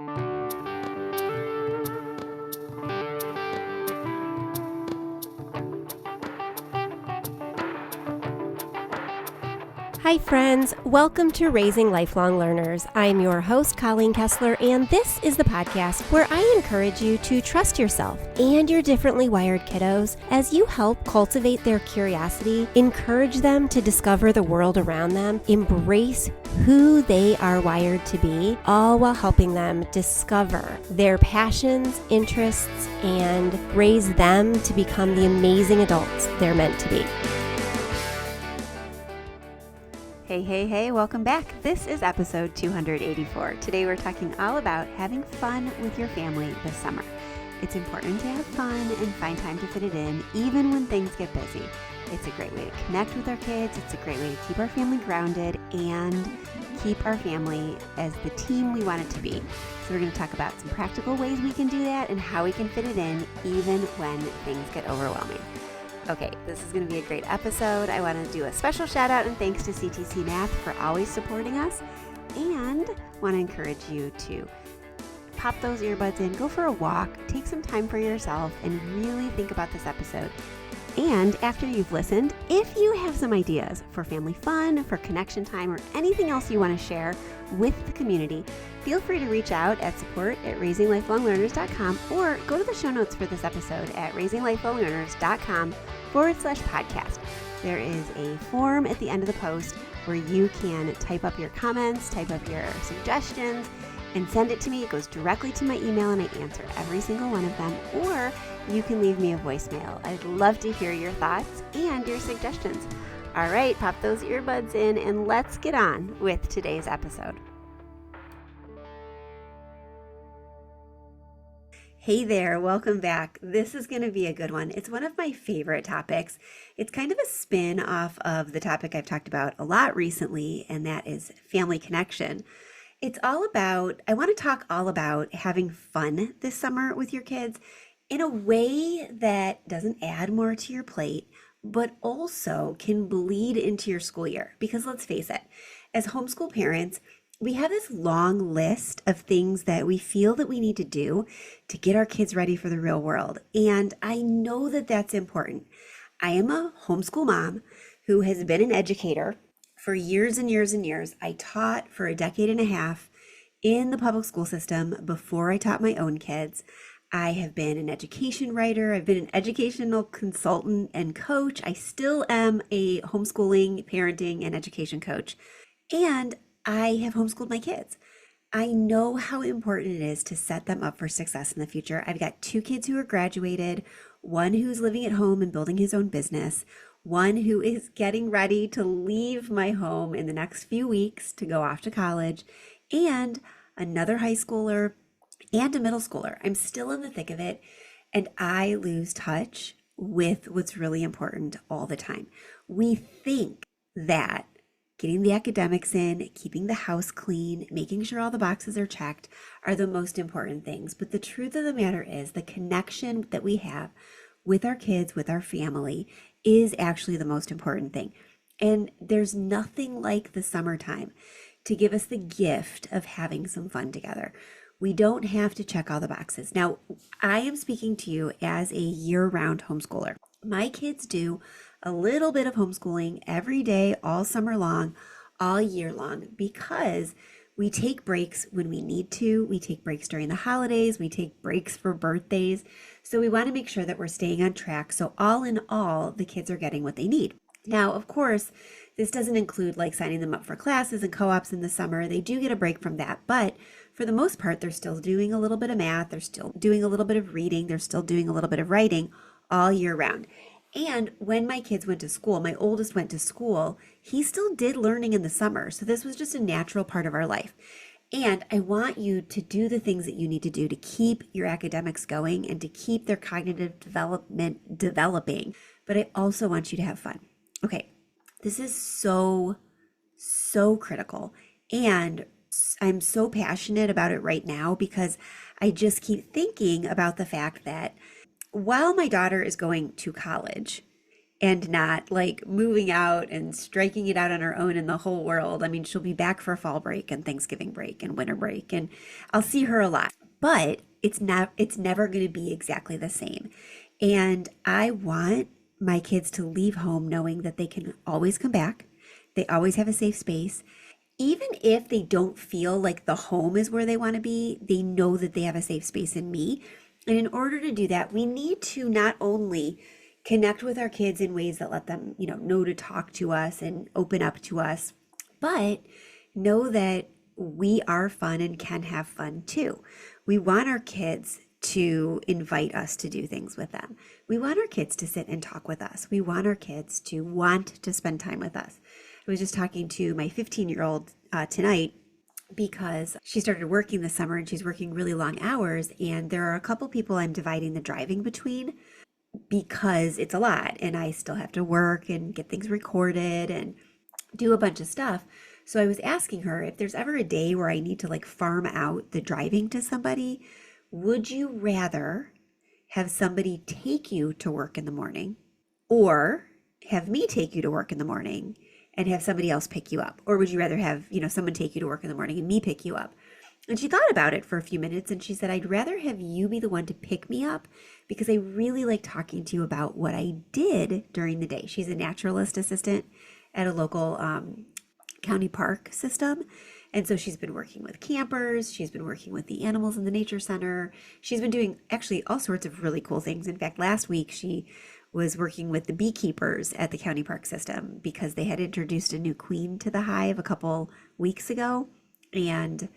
Hi friends, welcome to Raising Lifelong Learners. I'm your host, Colleen Kessler, and this is the podcast where I encourage you to trust yourself and your differently wired kiddos as you help cultivate their curiosity, encourage them to discover the world around them, embrace who they are wired to be, all while helping them discover their passions, interests, and raise them to become the amazing adults they're meant to be. Hey, welcome back. This is episode 284. Today we're talking all about having fun with your family this summer. It's important to have fun and find time to fit it in, even when things get busy. It's a great way to connect with our kids. It's a great way to keep our family grounded and keep our family as the team we want it to be. So we're going to talk about some practical ways we can do that and how we can fit it in, even when things get overwhelming. Okay, this is going to be a great episode. I want to do a special shout out and thanks to CTC Math for always supporting us, and want to encourage you to pop those earbuds in, go for a walk, take some time for yourself, and really think about this episode. And after you've listened, if you have some ideas for family fun, for connection time, or anything else you want to share with the community, feel free to reach out at support@raisinglifelonglearners.com or go to the show notes for this episode at raisinglifelonglearners.com/podcast. There is a form at the end of the post where you can type up your comments, type up your suggestions, and send it to me. It goes directly to my email and I answer every single one of them. Or you can leave me a voicemail. I'd love to hear your thoughts and your suggestions. All right, pop those earbuds in and let's get on with today's episode. Hey there, welcome back. This is going to be a good one. It's one of my favorite topics. It's kind of a spin off of the topic I've talked about a lot recently, and that is family connection. I want to talk all about having fun this summer with your kids in a way that doesn't add more to your plate, but also can bleed into your school year. Because let's face it, as homeschool parents, we have this long list of things that we feel that we need to do to get our kids ready for the real world. And I know that that's important. I am a homeschool mom who has been an educator for years and years and years. I taught for a decade and a half in the public school system before I taught my own kids. I have been an education writer. I've been an educational consultant and coach. I still am a homeschooling, parenting, and education coach. And I have homeschooled my kids. I know how important it is to set them up for success in the future. I've got 2 kids who are graduated, one who's living at home and building his own business, one who is getting ready to leave my home in the next few weeks to go off to college, and another high schooler and a middle schooler. I'm still in the thick of it, and I lose touch with what's really important all the time. We think that getting the academics in, keeping the house clean, making sure all the boxes are checked are the most important things. But the truth of the matter is the connection that we have with our kids, with our family, is actually the most important thing. And there's nothing like the summertime to give us the gift of having some fun together. We don't have to check all the boxes. Now, I am speaking to you as a year-round homeschooler. My kids do a little bit of homeschooling every day, all summer long, all year long, because we take breaks when we need to. We take breaks during the holidays. We take breaks for birthdays. So we want to make sure that we're staying on track. So all in all, the kids are getting what they need. Now, of course, this doesn't include like signing them up for classes and co-ops in the summer. They do get a break from that. But for the most part, they're still doing a little bit of math. They're still doing a little bit of reading. They're still doing a little bit of writing all year round. And when my kids went to school, my oldest went to school, he still did learning in the summer. So this was just a natural part of our life. And I want you to do the things that you need to do to keep your academics going and to keep their cognitive development developing. But I also want you to have fun. Okay, this is so critical. And I'm so passionate about it right now because I just keep thinking about the fact that while my daughter is going to college, and not like moving out and striking it out on her own in the whole world. I mean, she'll be back for fall break and Thanksgiving break and winter break, and I'll see her a lot, but it's never going to be exactly the same. And I want my kids to leave home knowing that they can always come back. They always have a safe space. Even if they don't feel like the home is where they want to be, they know that they have a safe space in me. And in order to do that, we need to not only connect with our kids in ways that let them, know to talk to us and open up to us, but know that we are fun and can have fun too. We want our kids to invite us to do things with them. We want our kids to sit and talk with us. We want our kids to want to spend time with us. I was just talking to my 15-year-old tonight because she started working this summer and she's working really long hours. And there are a couple people I'm dividing the driving between because it's a lot and I still have to work and get things recorded and do a bunch of stuff. So I was asking her if there's ever a day where I need to like farm out the driving to somebody, would you rather have somebody take you to work in the morning or have me take you to work in the morning and have somebody else pick you up? Or would you rather have, someone take you to work in the morning and me pick you up? And she thought about it for a few minutes and she said, I'd rather have you be the one to pick me up because I really like talking to you about what I did during the day. She's a naturalist assistant at a local county park system. And so she's been working with campers. She's been working with the animals in the nature center. She's been doing actually all sorts of really cool things. In fact, last week she was working with the beekeepers at the county park system because they had introduced a new queen to the hive a couple weeks ago. And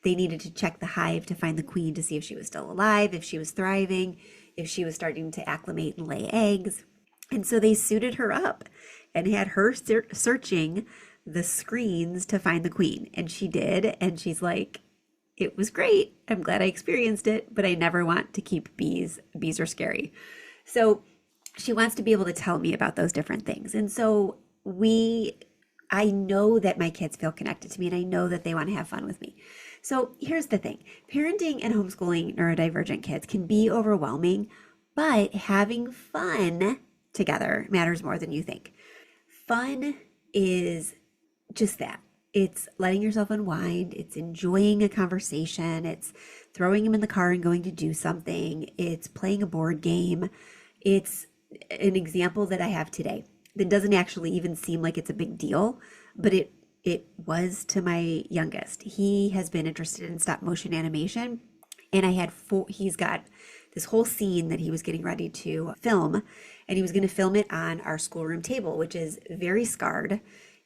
they needed to check the hive to find the queen to see if she was still alive, if she was thriving, if she was starting to acclimate and lay eggs. And so they suited her up and had her searching the screens to find the queen. And she did. And she's like, it was great. I'm glad I experienced it, but I never want to keep bees. Bees are scary. So she wants to be able to tell me about those different things. And so I know that my kids feel connected to me and I know that they want to have fun with me. So here's the thing. Parenting and homeschooling neurodivergent kids can be overwhelming, but having fun together matters more than you think. Fun is just that. It's letting yourself unwind. It's enjoying a conversation. It's throwing them in the car and going to do something. It's playing a board game. It's an example that I have today that doesn't actually even seem like it's a big deal, but it was to my youngest. He has been interested in stop motion animation, and he's got this whole scene that he was getting ready to film, and he was going to film it on our schoolroom table, which is very scarred.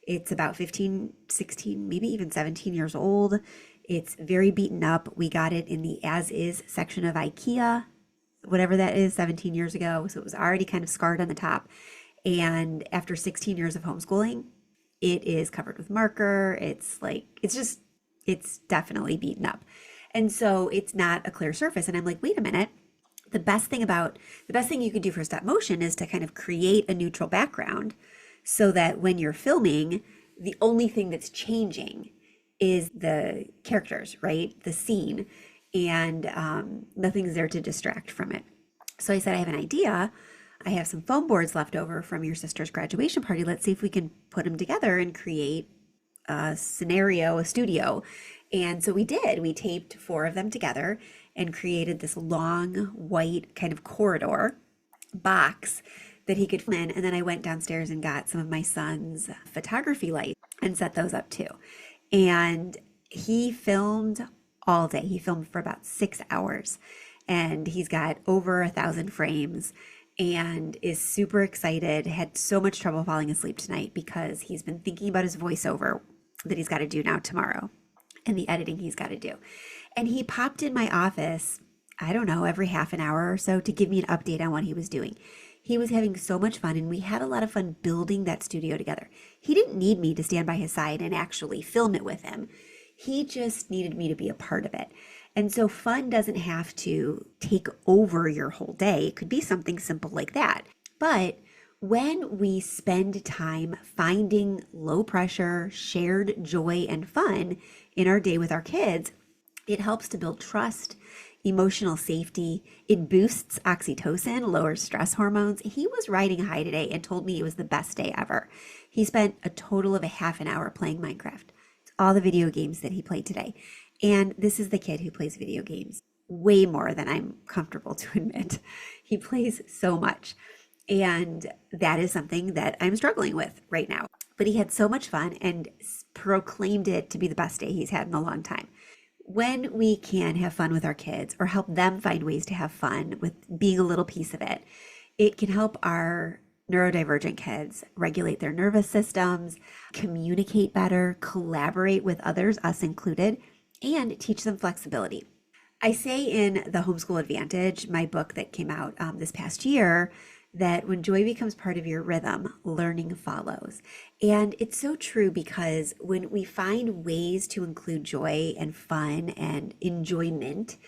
It's about 15, 16, maybe even 17 years old. It's very beaten up. We got it in the as is section of IKEA, whatever that is, 17 years ago. So it was already kind of scarred on the top. And after 16 years of homeschooling, it is covered with marker. It's definitely beaten up. And so it's not a clear surface. And I'm like, wait a minute. The best thing you could do for stop motion is to kind of create a neutral background so that when you're filming, the only thing that's changing is the characters, right? The scene, and nothing's there to distract from it. So I said, I have an idea. I have some foam boards left over from your sister's graduation party. Let's see if we can put them together and create a scenario, a studio. And so we did. We taped 4 of them together and created this long white kind of corridor box that he could film in. And then I went downstairs and got some of my son's photography lights and set those up too. And he filmed all day. He filmed for about 6 hours, and he's got over 1,000 frames and is super excited. Had so much trouble falling asleep tonight because he's been thinking about his voiceover that he's got to do now tomorrow and the editing he's got to do. And he popped in my office, I don't know, every half an hour or so to give me an update on what he was doing. He was having so much fun, and we had a lot of fun building that studio together. He didn't need me to stand by his side and actually film it with him. He just needed me to be a part of it. And so fun doesn't have to take over your whole day. It could be something simple like that. But when we spend time finding low pressure, shared joy and fun in our day with our kids, it helps to build trust. emotional safety. It boosts oxytocin, lowers stress hormones. He was riding high today and told me it was the best day ever. He spent a total of a half an hour playing Minecraft. It's all the video games that he played today. And this is the kid who plays video games way more than I'm comfortable to admit. He plays so much. And that is something that I'm struggling with right now. But he had so much fun and proclaimed it to be the best day he's had in a long time. When we can have fun with our kids or help them find ways to have fun with being a little piece of it, it can help our neurodivergent kids regulate their nervous systems, communicate better, collaborate with others, us included, and teach them flexibility. I say in The Homeschool Advantage, my book that came out this past year, that when joy becomes part of your rhythm, learning follows. And it's so true because when we find ways to include joy and fun and enjoyment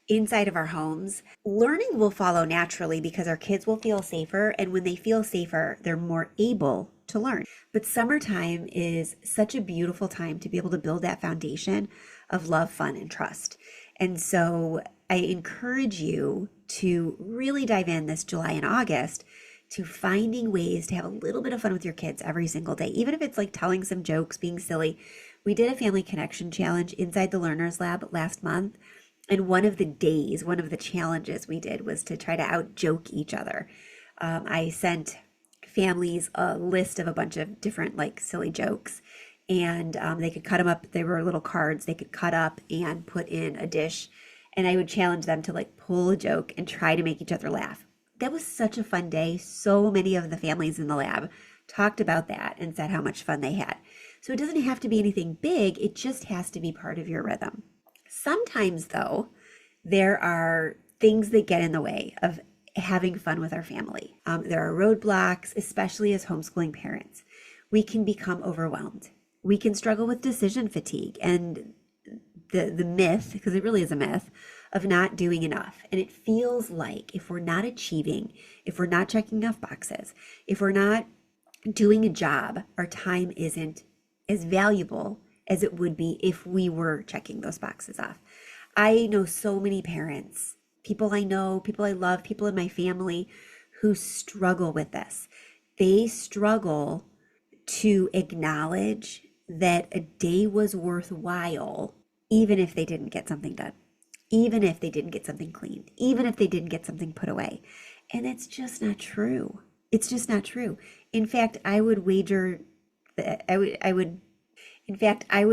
inside of our homes, learning will follow naturally because our kids will feel safer. And when they feel safer, they're more able to learn. But summertime is such a beautiful time to be able to build that foundation of love, fun, and trust. And so I encourage you to really dive in this July and August to finding ways to have a little bit of fun with your kids every single day, even if it's like telling some jokes, being silly. We did a family connection challenge inside the Learners Lab last month. And one of the challenges we did was to try to out-joke each other. I sent families a list of a bunch of different like silly jokes, and they could cut them up. They were little cards they could cut up and put in a dish. And I would challenge them to like pull a joke and try to make each other laugh. That was such a fun day. So many of the families in the lab talked about that and said how much fun they had. So it doesn't have to be anything big. It just has to be part of your rhythm. Sometimes though, there are things that get in the way of having fun with our family. There are roadblocks, especially as homeschooling parents. We can become overwhelmed. We can struggle with decision fatigue and the myth, because it really is a myth, of not doing enough. And it feels like if we're not achieving, if we're not checking enough boxes, if we're not doing a job, our time isn't as valuable as it would be if we were checking those boxes off. I know so many parents, people I know, people I love, people in my family who struggle with this. They struggle to acknowledge that a day was worthwhile even if they didn't get something done, even if they didn't get something cleaned, even if they didn't get something put away. And it's just not true. It's just not true. In fact, I would wager that I would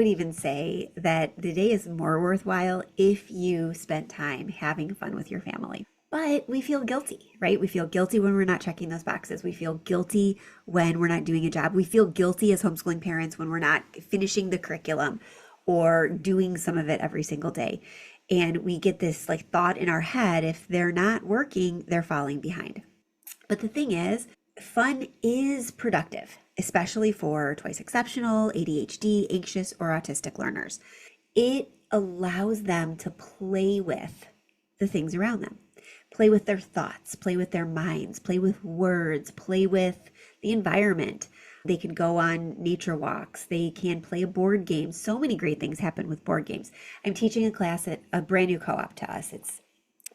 even say that the day is more worthwhile if you spent time having fun with your family. But we feel guilty, right? We feel guilty when we're not checking those boxes. We feel guilty when we're not doing a job. We feel guilty as homeschooling parents when we're not finishing the curriculum or doing some of it every single day. And we get this like thought in our head, if they're not working, they're falling behind. But the thing is, fun is productive, especially for twice exceptional, ADHD, anxious, or autistic learners. It allows them to play with the things around them, play with their thoughts, play with their minds, play with words, play with the environment. They can go on nature walks. They can play a board game. So many great things happen with board games. I'm teaching a class at a brand new co-op to us. It's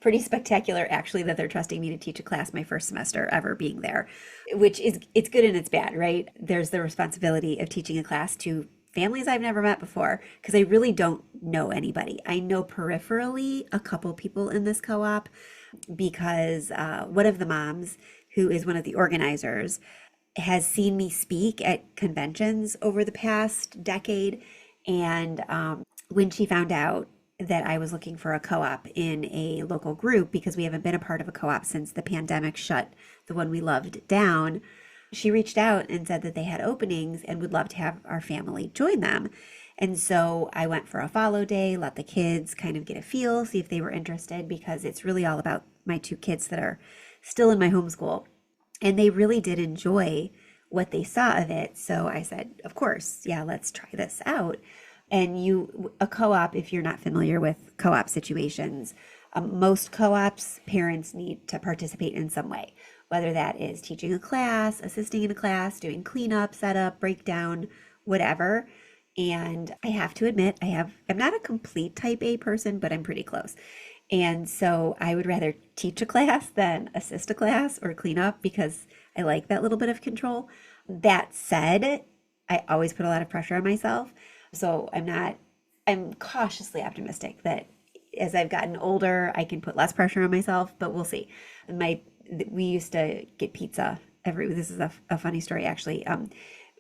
pretty spectacular, actually, that they're trusting me to teach a class my first semester ever being there, which is, it's good and it's bad, right? There's the responsibility of teaching a class to families I've never met before because I really don't know anybody. I know peripherally a couple people in this co-op because one of the moms, who is one of the organizers, has seen me speak at conventions over the past decade. And when she found out that I was looking for a co-op in a local group, because we haven't been a part of a co-op since the pandemic shut the one we loved down, she reached out and said that they had openings and would love to have our family join them. And so I went for a follow day, let the kids kind of get a feel, see if they were interested, because it's really all about my two kids that are still in my homeschool. And they really did enjoy what they saw of it. So I said, of course, yeah, let's try this out. And a co-op, if you're not familiar with co-op situations, most co-ops, parents need to participate in some way, whether that is teaching a class, assisting in a class, doing cleanup, setup, breakdown, whatever. And I have to admit, I'm not a complete type A person, but I'm pretty close. And so I would rather teach a class than assist a class or clean up because I like that little bit of control. That said, I always put a lot of pressure on myself. So I'm cautiously optimistic that as I've gotten older, I can put less pressure on myself, but we'll see. My, we used to get pizza this is a funny story actually.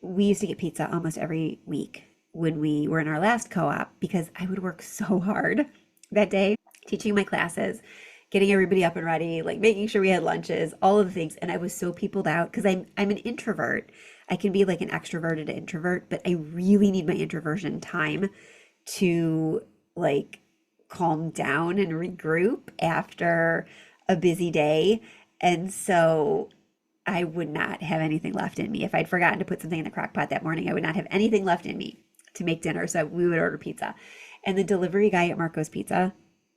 We used to get pizza almost every week when we were in our last co-op because I would work so hard that day teaching my classes, getting everybody up and ready, like making sure we had lunches, all of the things. And I was so peopled out because I'm an introvert. I can be like an extroverted introvert, but I really need my introversion time to like calm down and regroup after a busy day. And so I would not have anything left in me. If I'd forgotten to put something in the crock pot that morning, I would not have anything left in me to make dinner. So we would order pizza. And the delivery guy at Marco's Pizza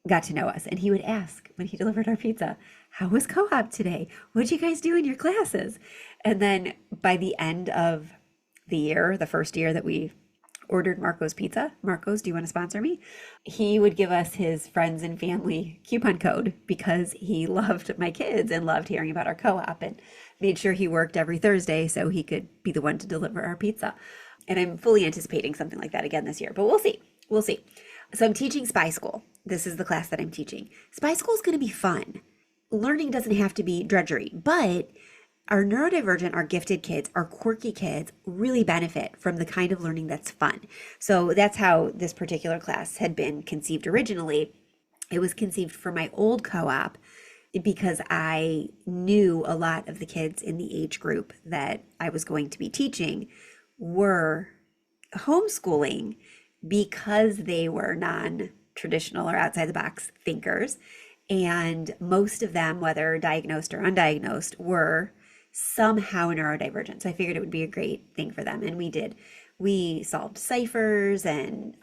got to know us. And he would ask when he delivered our pizza, how was co-op today? What'd you guys do in your classes? And then by the end of the year, the first year that we ordered Marco's Pizza, Marco's, do you want to sponsor me? He would give us his friends and family coupon code because he loved my kids and loved hearing about our co-op and made sure he worked every Thursday so he could be the one to deliver our pizza. And I'm fully anticipating something like that again this year, but we'll see. We'll see. So I'm teaching Spy School. This is the class that I'm teaching. Spy School is going to be fun. Learning doesn't have to be drudgery, but our neurodivergent, our gifted kids, our quirky kids really benefit from the kind of learning that's fun. So that's how this particular class had been conceived originally. It was conceived for my old co-op because I knew a lot of the kids in the age group that I was going to be teaching were homeschooling because they were non-traditional or outside the box thinkers. And most of them, whether diagnosed or undiagnosed, were somehow neurodivergent. So I figured it would be a great thing for them. And we did. We solved ciphers and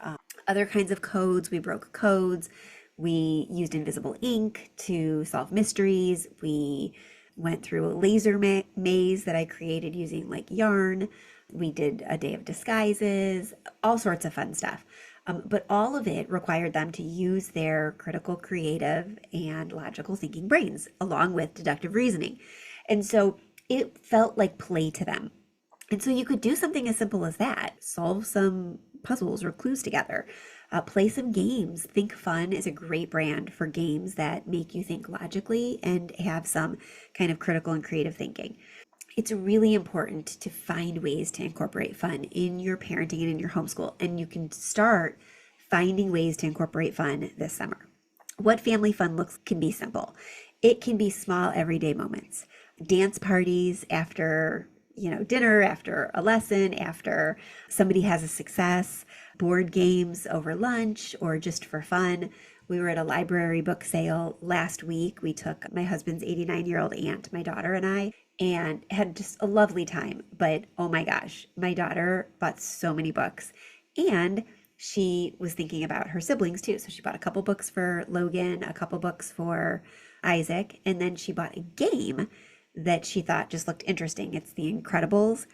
other kinds of codes. We broke codes. We used invisible ink to solve mysteries. We went through a laser maze that I created using like yarn. We did a day of disguises, all sorts of fun stuff. But all of it required them to use their critical, creative, and logical thinking brains, along with deductive reasoning. And so it felt like play to them. And so you could do something as simple as that, solve some puzzles or clues together, play some games. Think Fun is a great brand for games that make you think logically and have some kind of critical and creative thinking. It's really important to find ways to incorporate fun in your parenting and in your homeschool. And you can start finding ways to incorporate fun this summer. What family fun looks can be simple. It can be small everyday moments. Dance parties after, dinner, after a lesson, after somebody has a success, board games over lunch or just for fun. We were at a library book sale last week. We took my husband's 89-year-old aunt, my daughter, and I, and had just a lovely time. But oh my gosh, my daughter bought so many books and she was thinking about her siblings too. So she bought a couple books for Logan, a couple books for Isaac, and then she bought a game that she thought just looked interesting. It's The Incredibles,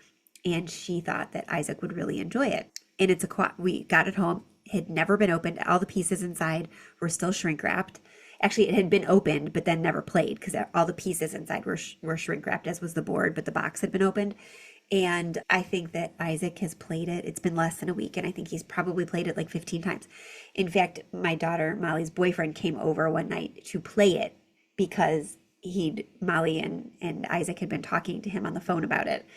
and she thought that Isaac would really enjoy it. And we got it home, had never been opened. All the pieces inside were still shrink wrapped. Actually, it had been opened, but then never played because all the pieces inside were shrink wrapped, as was the board, but the box had been opened. And I think that Isaac has played it. It's been less than a week, and I think he's probably played it like 15 times. In fact, my daughter, Molly's boyfriend, came over one night to play it because Molly and Isaac had been talking to him on the phone about it.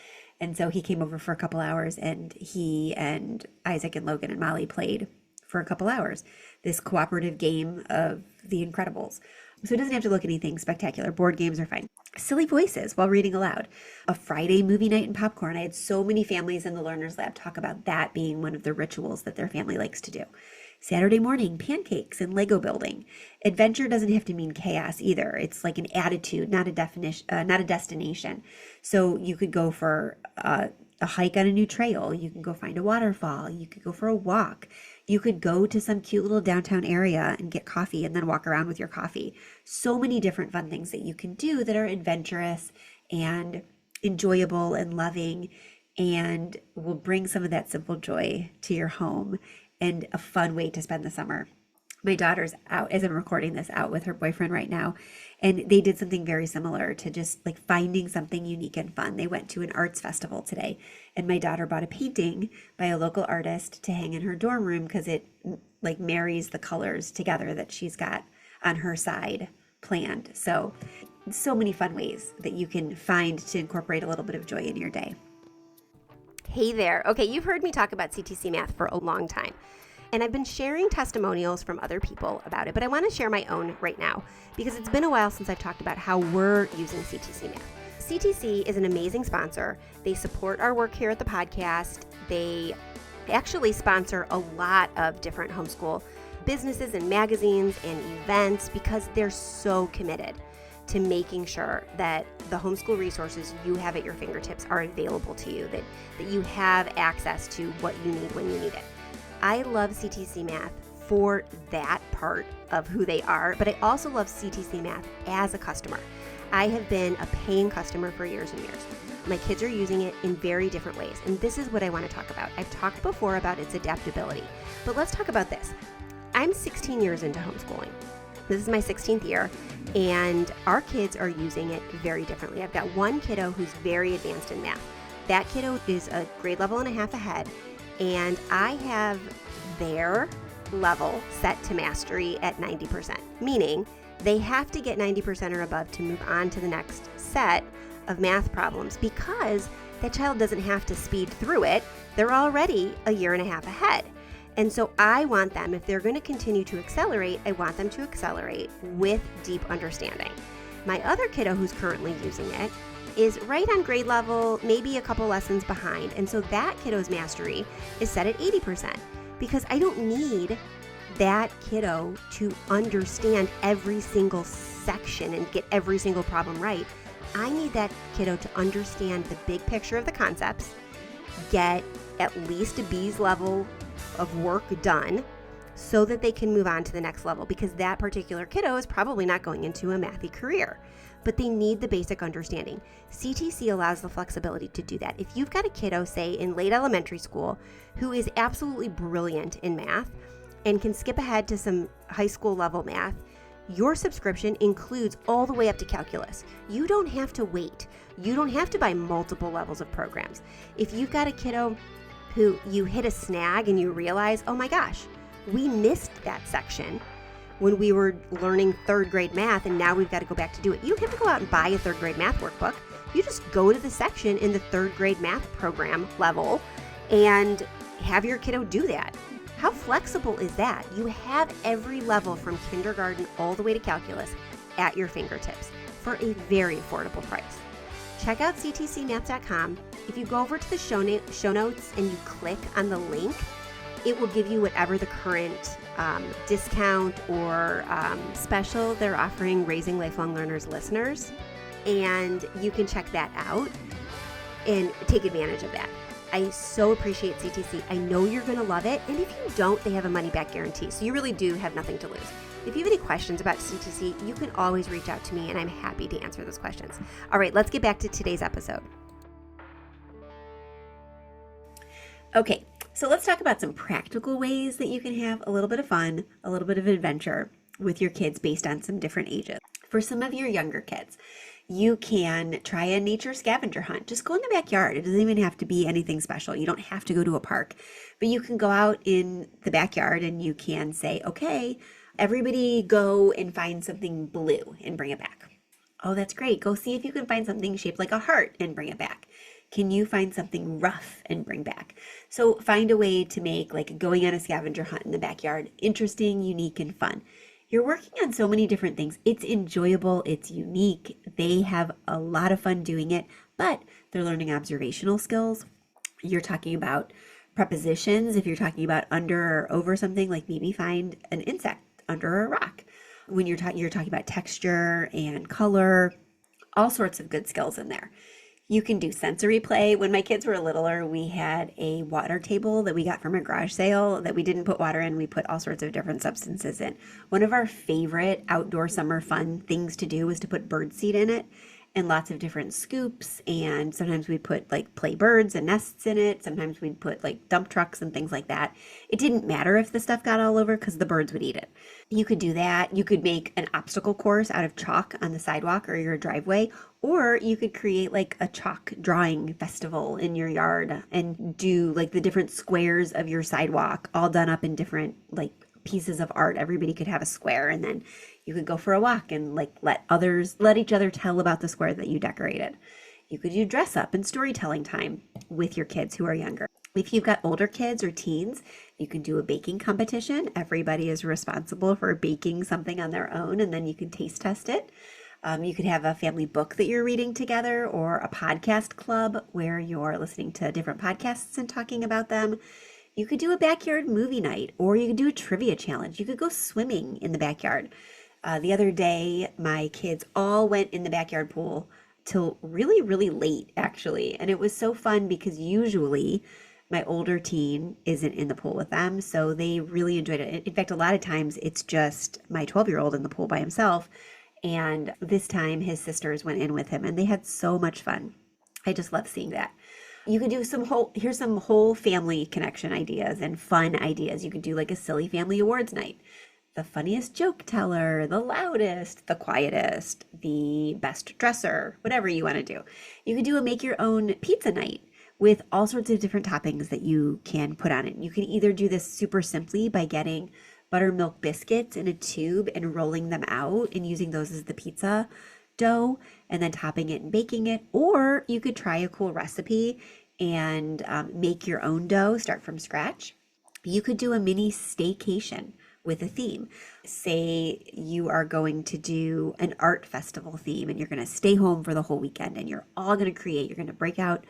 And so he came over for a couple hours, and he and Isaac and Logan and Molly played for a couple hours this cooperative game of The Incredibles. So it doesn't have to look anything spectacular. Board games are fine. Silly voices while reading aloud. A Friday movie night and popcorn. I had so many families in the Learners Lab talk about that being one of the rituals that their family likes to do. Saturday morning, pancakes and Lego building. Adventure doesn't have to mean chaos either. It's like an attitude, not a definition, not a destination. So you could go for a hike on a new trail. You can go find a waterfall. You could go for a walk. You could go to some cute little downtown area and get coffee and then walk around with your coffee. So many different fun things that you can do that are adventurous and enjoyable and loving and will bring some of that simple joy to your home and a fun way to spend the summer. My daughter's out, as I'm recording this, out with her boyfriend right now. And they did something very similar to just like finding something unique and fun. They went to an arts festival today, and my daughter bought a painting by a local artist to hang in her dorm room because it like marries the colors together that she's got on her side planned. So many fun ways that you can find to incorporate a little bit of joy in your day. Hey there. Okay, you've heard me talk about CTC Math for a long time. And I've been sharing testimonials from other people about it, but I want to share my own right now because it's been a while since I've talked about how we're using CTC Math. CTC is an amazing sponsor. They support our work here at the podcast. They actually sponsor a lot of different homeschool businesses and magazines and events because they're so committed to making sure that the homeschool resources you have at your fingertips are available to you, that you have access to what you need when you need it. I love CTC Math for that part of who they are, but I also love CTC Math as a customer. I have been a paying customer for years and years. My kids are using it in very different ways, and this is what I want to talk about. I've talked before about its adaptability, but let's talk about this. I'm 16 years into homeschooling. This is my 16th year, and our kids are using it very differently. I've got one kiddo who's very advanced in math. That kiddo is a grade level and a half ahead, and I have their level set to mastery at 90%, meaning they have to get 90% or above to move on to the next set of math problems because that child doesn't have to speed through it. They're already a year and a half ahead. And so I want them, if they're going to continue to accelerate, I want them to accelerate with deep understanding. My other kiddo who's currently using it is right on grade level, maybe a couple lessons behind. And so that kiddo's mastery is set at 80% because I don't need that kiddo to understand every single section and get every single problem right. I need that kiddo to understand the big picture of the concepts, get at least a B's level of work done so that they can move on to the next level because that particular kiddo is probably not going into a mathy career, but they need the basic understanding. CTC allows the flexibility to do that. If you've got a kiddo, say in late elementary school, who is absolutely brilliant in math and can skip ahead to some high school level math, your subscription includes all the way up to calculus. You don't have to wait. You don't have to buy multiple levels of programs. If you've got a kiddo who you hit a snag and you realize, oh my gosh, we missed that section when we were learning third grade math and now we've got to go back to do it. You don't have to go out and buy a third grade math workbook. You just go to the section in the third grade math program level and have your kiddo do that. How flexible is that? You have every level from kindergarten all the way to calculus at your fingertips for a very affordable price. Check out ctcmath.com. If you go over to the show notes and you click on the link, it will give you whatever the current discount or special they're offering Raising Lifelong Learners listeners, and you can check that out and take advantage of that. I so appreciate CTC. I know you're going to love it, and if you don't, they have a money-back guarantee, so you really do have nothing to lose. If you have any questions about CTC, you can always reach out to me, and I'm happy to answer those questions. All right, let's get back to today's episode. Okay, so let's talk about some practical ways that you can have a little bit of fun, a little bit of adventure with your kids based on some different ages. For some of your younger kids, you can try a nature scavenger hunt. Just go in the backyard. It doesn't even have to be anything special. You don't have to go to a park, but you can go out in the backyard and you can say, okay, everybody go and find something blue and bring it back. Oh, that's great. Go see if you can find something shaped like a heart and bring it back. Can you find something rough and bring back? So find a way to make like going on a scavenger hunt in the backyard interesting, unique, and fun. You're working on so many different things. It's enjoyable. It's unique. They have a lot of fun doing it, but they're learning observational skills. You're talking about prepositions. If you're talking about under or over something, like maybe find an insect under a rock. When you're talking about texture and color, all sorts of good skills in there. You can do sensory play. When my kids were littler, we had a water table that we got from a garage sale that we didn't put water in. We put all sorts of different substances in. One of our favorite outdoor summer fun things to do was to put birdseed in it and lots of different scoops. And sometimes we'd put like play birds and nests in it. Sometimes we'd put like dump trucks and things like that. It didn't matter if the stuff got all over because the birds would eat it. You could do that. You could make an obstacle course out of chalk on the sidewalk or your driveway, or you could create like a chalk drawing festival in your yard and do like the different squares of your sidewalk all done up in different like pieces of art. Everybody could have a square, and then you could go for a walk and like let each other tell about the square that you decorated. You could do dress up and storytelling time with your kids who are younger. If you've got older kids or teens, you can do a baking competition. Everybody is responsible for baking something on their own, and then you can taste test it. You could have a family book that you're reading together, or a podcast club where you're listening to different podcasts and talking about them. You could do a backyard movie night, or you could do a trivia challenge. You could go swimming in the backyard. The other day, my kids all went in the backyard pool till really, really late, actually. And it was so fun because usually my older teen isn't in the pool with them, so they really enjoyed it. In fact, a lot of times it's just my 12-year-old in the pool by himself. And this time his sisters went in with him and they had so much fun. I just love seeing that. You could do here's some whole family connection ideas and fun ideas. You could do like a silly family awards night. The funniest joke teller, the loudest, the quietest, the best dresser, whatever you want to do. You could do a make your own pizza night with all sorts of different toppings that you can put on it. You can either do this super simply by getting buttermilk biscuits in a tube and rolling them out and using those as the pizza dough and then topping it and baking it. Or you could try a cool recipe and make your own dough, start from scratch. You could do a mini staycation with a theme. Say you are going to do an art festival theme and you're going to stay home for the whole weekend and you're all going to create. You're going to break out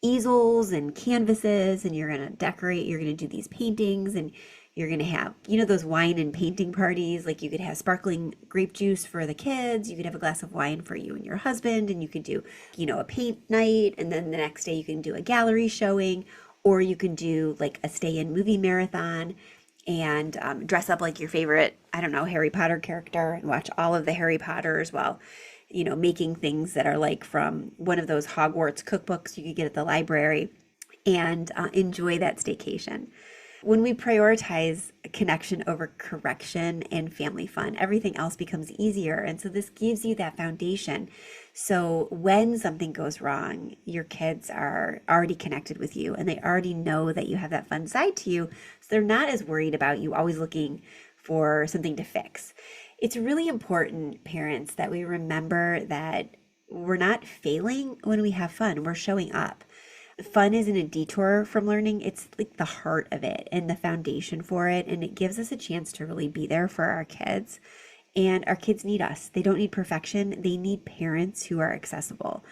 easels and canvases and you're going to decorate. You're going to do these paintings and you're going to have, those wine and painting parties. Like you could have sparkling grape juice for the kids. You could have a glass of wine for you and your husband, and you could do, a paint night. And then the next day you can do a gallery showing, or you can do like a stay-in movie marathon and dress up like your favorite, Harry Potter character and watch all of the Harry Potters while, making things that are like from one of those Hogwarts cookbooks you could get at the library, and enjoy that staycation. When we prioritize connection over correction and family fun, everything else becomes easier. And so this gives you that foundation. So when something goes wrong, your kids are already connected with you and they already know that you have that fun side to you. So they're not as worried about you always looking for something to fix. It's really important, parents, that we remember that we're not failing when we have fun. We're showing up. Fun isn't a detour from learning. It's like the heart of it and the foundation for it. And it gives us a chance to really be there for our kids. And our kids need us. They don't need perfection. They need parents who are accessible.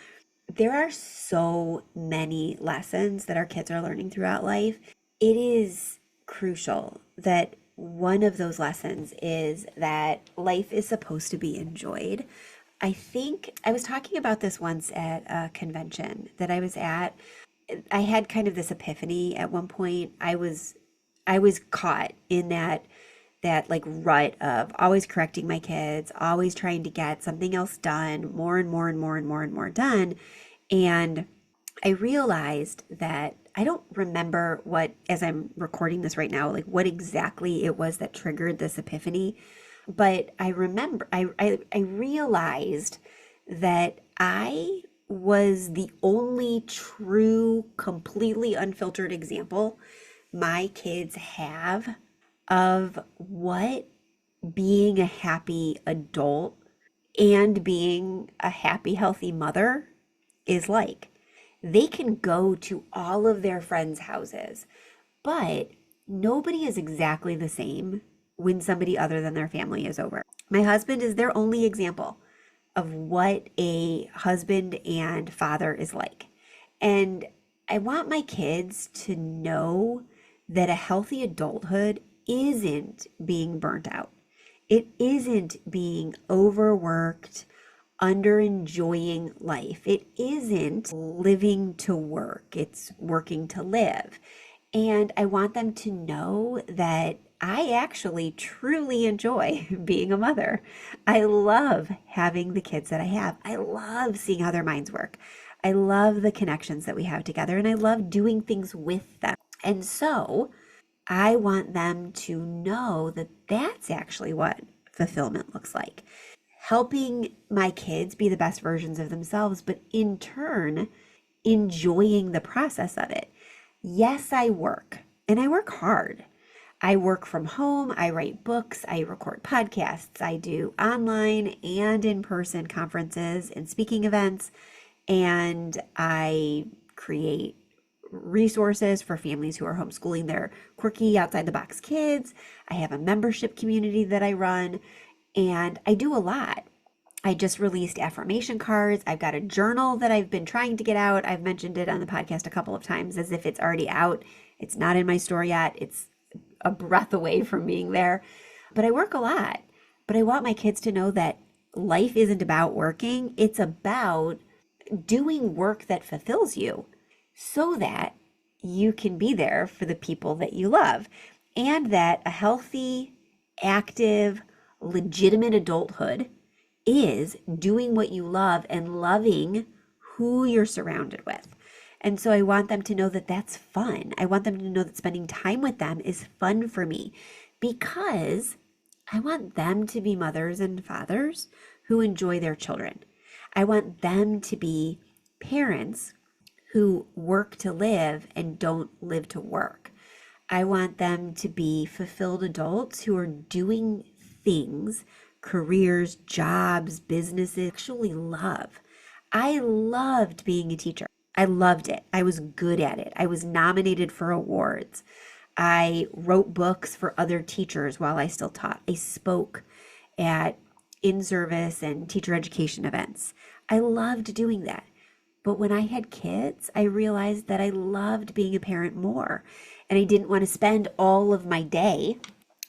There are so many lessons that our kids are learning throughout life. It is crucial that one of those lessons is that life is supposed to be enjoyed. I think I was talking about this once at a convention that I was at. I had kind of this epiphany at one point. I was caught in that like rut of always correcting my kids, always trying to get something else done, more and more and more and more and more done. And I realized that I don't remember as I'm recording this right now, like what exactly it was that triggered this epiphany. But I remember, I realized that I was the only true, completely unfiltered example my kids have of what being a happy adult and being a happy, healthy mother is like. They can go to all of their friends' houses, but nobody is exactly the same when somebody other than their family is over. My husband is their only example of what a husband and father is like. And I want my kids to know that a healthy adulthood isn't being burnt out. It isn't being overworked, under enjoying life. It isn't living to work. It's working to live. And I want them to know that I actually truly enjoy being a mother. I love having the kids that I have. I love seeing how their minds work. I love the connections that we have together, and I love doing things with them. And so I want them to know that that's actually what fulfillment looks like. Helping my kids be the best versions of themselves, but in turn, enjoying the process of it. Yes, I work, and I work hard. I work from home, I write books, I record podcasts, I do online and in person conferences and speaking events, and I create resources for families who are homeschooling their quirky outside the box kids. I have a membership community that I run, and I do a lot. I just released affirmation cards. I've got a journal that I've been trying to get out. I've mentioned it on the podcast a couple of times as if it's already out. It's not in my store yet. It's a breath away from being there. But I work a lot. But I want my kids to know that life isn't about working. It's about doing work that fulfills you so that you can be there for the people that you love. And that a healthy, active, legitimate adulthood is doing what you love and loving who you're surrounded with. And so I want them to know that that's fun. I want them to know that spending time with them is fun for me because I want them to be mothers and fathers who enjoy their children. I want them to be parents who work to live and don't live to work. I want them to be fulfilled adults who are doing things, careers, jobs, businesses, actually love. I loved being a teacher. I loved it. I was good at it. I was nominated for awards. I wrote books for other teachers while I still taught. I spoke at in-service and teacher education events. I loved doing that. But when I had kids, I realized that I loved being a parent more. And I didn't want to spend all of my day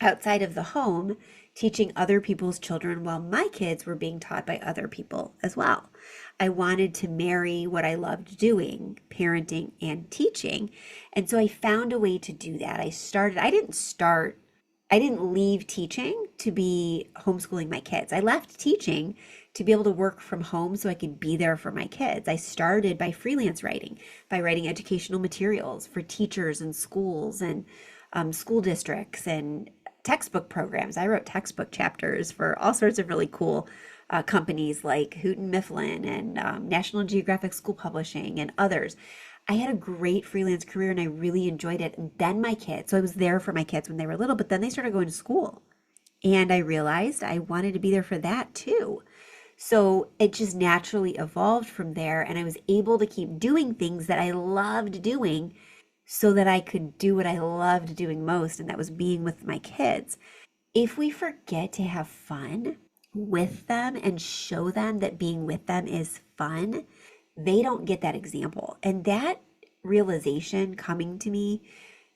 outside of the home teaching other people's children while my kids were being taught by other people as well. I wanted to marry what I loved doing, parenting and teaching. And so I found a way to do that. I didn't leave teaching to be homeschooling my kids. I left teaching to be able to work from home so I could be there for my kids. I started by freelance writing, by writing educational materials for teachers and schools and school districts and textbook programs. I wrote textbook chapters for all sorts of really cool companies like Houghton Mifflin and National Geographic School Publishing and others. I had a great freelance career and I really enjoyed it. And then my kids, so I was there for my kids when they were little, but then they started going to school. And I realized I wanted to be there for that too. So it just naturally evolved from there. And I was able to keep doing things that I loved doing so that I could do what I loved doing most, and that was being with my kids. If we forget to have fun with them and show them that being with them is fun, they don't get that example. And that realization coming to me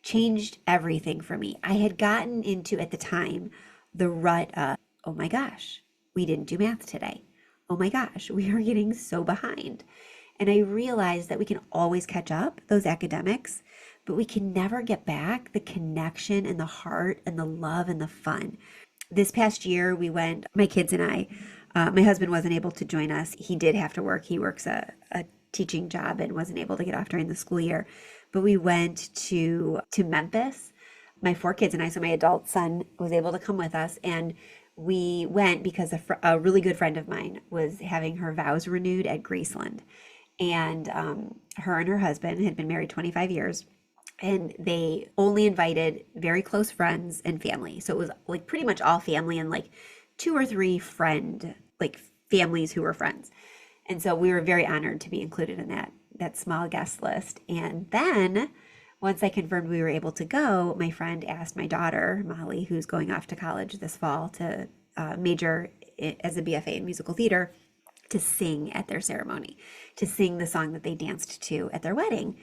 changed everything for me. I had gotten into, at the time, the rut of, oh my gosh, we didn't do math today. Oh my gosh, we are getting so behind. And I realized that we can always catch up, those academics, but we can never get back the connection and the heart and the love and the fun. This past year, we went, my kids and I, my husband wasn't able to join us. He did have to work. He works a teaching job and wasn't able to get off during the school year. But we went to Memphis, my 4 kids and I, so my adult son was able to come with us. And we went because a really good friend of mine was having her vows renewed at Graceland. And her and her husband had been married 25 years. And they only invited very close friends and family. So it was like pretty much all family and like 2 or 3 families who were friends. And so we were very honored to be included in that small guest list. And then once I confirmed we were able to go, my friend asked my daughter, Molly, who's going off to college this fall to major as a BFA in musical theater, to sing at their ceremony, to sing the song that they danced to at their wedding.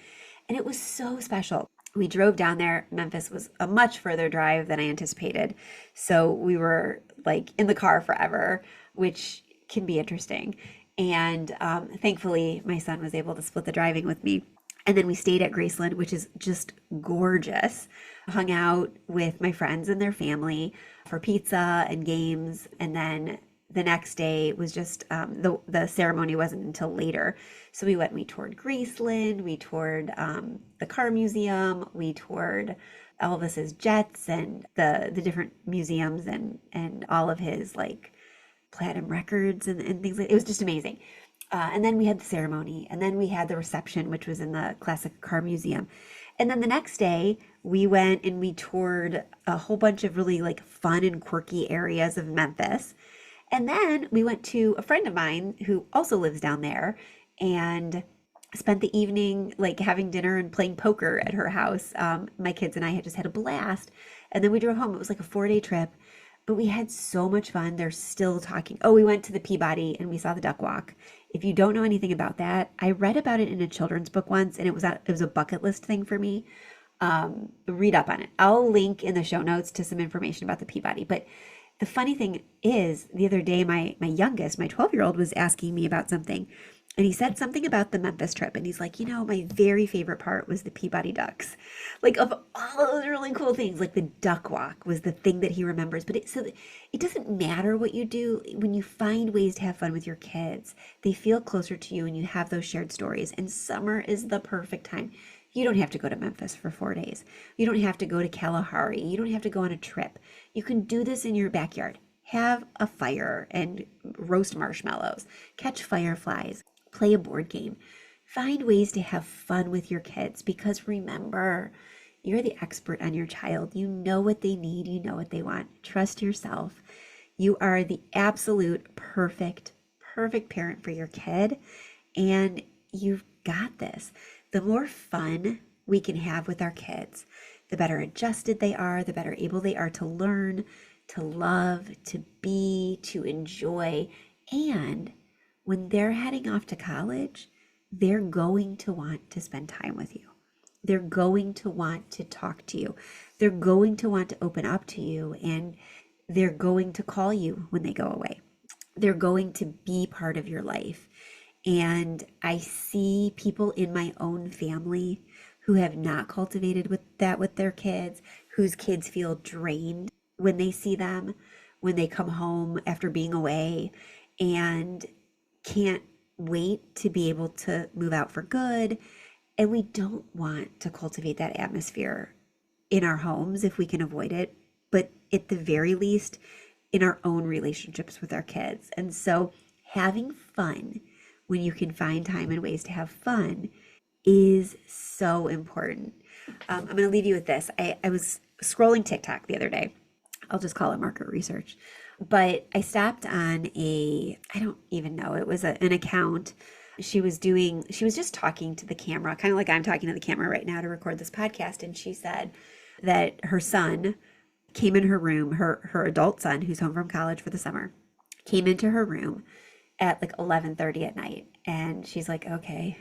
And it was so special. We drove down there. Memphis was a much further drive than I anticipated. So we were like in the car forever, which can be interesting. And thankfully, my son was able to split the driving with me. And then we stayed at Graceland, which is just gorgeous. Hung out with my friends and their family for pizza and games. And then the next day was just, the ceremony wasn't until later. So we toured Graceland, we toured the car museum, we toured Elvis's jets and the different museums and all of his like platinum records and things like it was just amazing. And then we had the ceremony, and then we had the reception, which was in the Classic Car Museum. And then the next day, we went and we toured a whole bunch of really like fun and quirky areas of Memphis. And then we went to a friend of mine who also lives down there and spent the evening like having dinner and playing poker at her house. My kids and I had just had a blast. And then we drove home. It was like a 4-day trip, but we had so much fun. They're still talking. Oh, we went to the Peabody and we saw the duck walk. If you don't know anything about that, I read about it in a children's book once, and it was a bucket list thing for me. Read up on it. I'll link in the show notes to some information about the Peabody. But the funny thing is, the other day, my youngest, my 12-year-old, was asking me about something, and he said something about the Memphis trip, and he's like, my very favorite part was the Peabody Ducks. Like, of all of those really cool things, like the duck walk was the thing that he remembers. But it doesn't matter what you do. When you find ways to have fun with your kids, they feel closer to you and you have those shared stories. And summer is the perfect time. You don't have to go to Memphis for 4 days. You don't have to go to Kalahari. You don't have to go on a trip. You can do this in your backyard. Have a fire and roast marshmallows, catch fireflies, play a board game. Find ways to have fun with your kids, because remember, you're the expert on your child. You know what they need. You know what they want. Trust yourself. You are the absolute perfect parent for your kid, and you've got this. The more fun we can have with our kids, the better adjusted they are, the better able they are to learn, to love, to be, to enjoy. And when they're heading off to college, they're going to want to spend time with you. They're going to want to talk to you. They're going to want to open up to you, and they're going to call you when they go away. They're going to be part of your life. And I see people in my own family who have not cultivated with their kids, whose kids feel drained when they see them, when they come home after being away, and can't wait to be able to move out for good. And we don't want to cultivate that atmosphere in our homes if we can avoid it, but at the very least in our own relationships with our kids. And so having fun when you can find time and ways to have fun is so important. I'm going to leave you with this. I was scrolling TikTok the other day. I'll just call it market research. But I stopped on I don't even know, it was an account. She was just talking to the camera, kind of like I'm talking to the camera right now to record this podcast. And she said that her son came in her room, her adult son, who's home from college for the summer, came into her room at like 11:30 at night. And she's like, okay,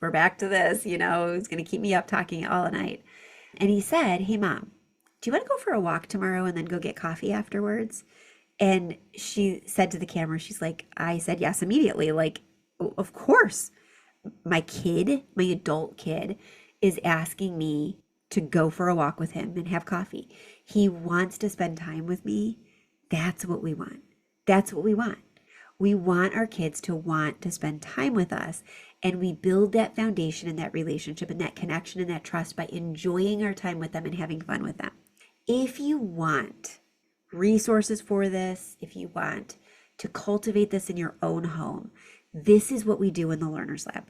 we're back to this, it's going to keep me up talking all night. And he said, hey, Mom, do you want to go for a walk tomorrow and then go get coffee afterwards? And she said to the camera, she's like, I said yes immediately. Like, of course, my adult kid is asking me to go for a walk with him and have coffee. He wants to spend time with me. That's what we want. That's what we want. We want our kids to want to spend time with us, and we build that foundation and that relationship and that connection and that trust by enjoying our time with them and having fun with them. If you want resources for this, if you want to cultivate this in your own home, this is what we do in the Learners Lab.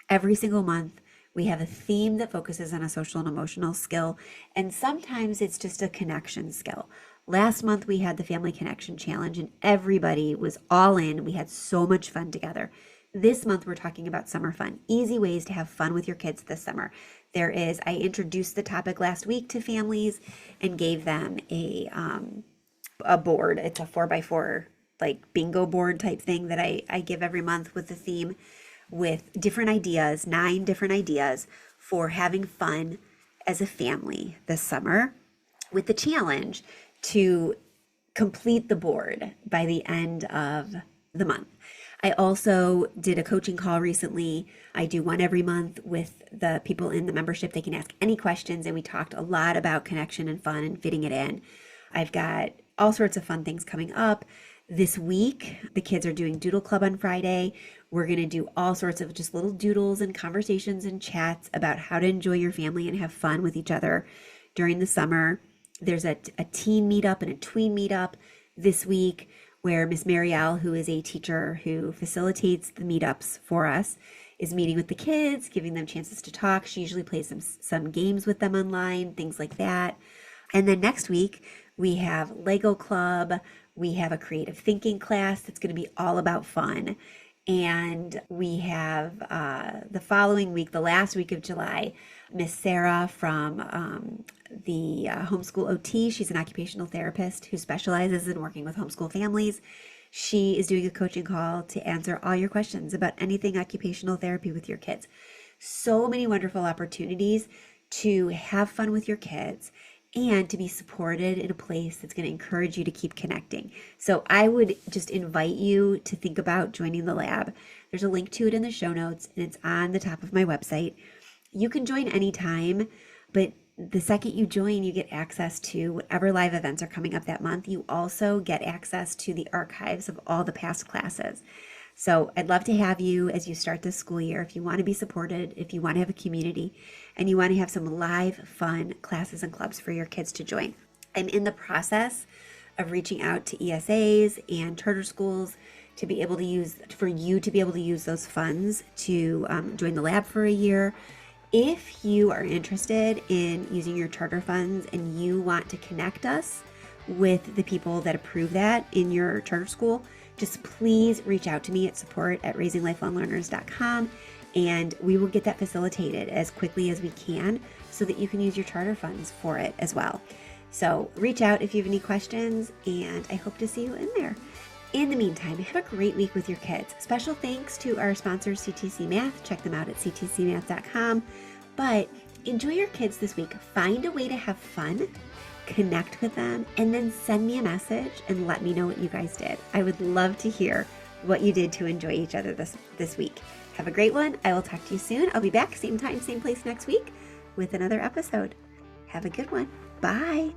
Every single month, we have a theme that focuses on a social and emotional skill, and sometimes it's just a connection skill. Last month, we had the Family Connection Challenge, and everybody was all in. We had so much fun together. This month, we're talking about summer fun, easy ways to have fun with your kids this summer. I introduced the topic last week to families and gave them a board. It's a 4x4 like bingo board type thing that I give every month with the theme, with different ideas, 9 different ideas for having fun as a family this summer, with the challenge to complete the board by the end of the month. I also did a coaching call recently. I do one every month with the people in the membership. They can ask any questions, and we talked a lot about connection and fun and fitting it in. I've got all sorts of fun things coming up. This week, the kids are doing Doodle Club on Friday. We're going to do all sorts of just little doodles and conversations and chats about how to enjoy your family and have fun with each other during the summer. There's a teen meetup and a tween meetup this week where Miss Marielle, who is a teacher who facilitates the meetups for us, is meeting with the kids, giving them chances to talk. She usually plays some games with them online, things like that. And then next week, we have Lego Club. We have a creative thinking class that's going to be all about fun. And we have the following week, the last week of July, Miss Sarah from the Homeschool OT. She's an occupational therapist who specializes in working with homeschool families. She is doing a coaching call to answer all your questions about anything occupational therapy with your kids. So many wonderful opportunities to have fun with your kids and to be supported in a place that's going to encourage you to keep connecting. So I would just invite you to think about joining the lab. There's a link to it in the show notes, and it's on the top of my website. You can join anytime, but the second you join, you get access to whatever live events are coming up that month. You also get access to the archives of all the past classes. So I'd love to have you as you start this school year. If you want to be supported, if you want to have a community, and you want to have some live, fun classes and clubs for your kids to join. I'm in the process of reaching out to ESAs and charter schools to be able to use those funds to join the lab for a year. If you are interested in using your charter funds and you want to connect us with the people that approve that in your charter school, just please reach out to me at support@raisinglifelonglearners.com, and we will get that facilitated as quickly as we can so that you can use your charter funds for it as well. So reach out if you have any questions, and I hope to see you in there. In the meantime, have a great week with your kids. Special thanks to our sponsor, CTC Math. Check them out at ctcmath.com. But enjoy your kids this week. Find a way to have fun, connect with them, and then send me a message and let me know what you guys did. I would love to hear what you did to enjoy each other this week. Have a great one. I will talk to you soon. I'll be back same time, same place next week with another episode. Have a good one. Bye.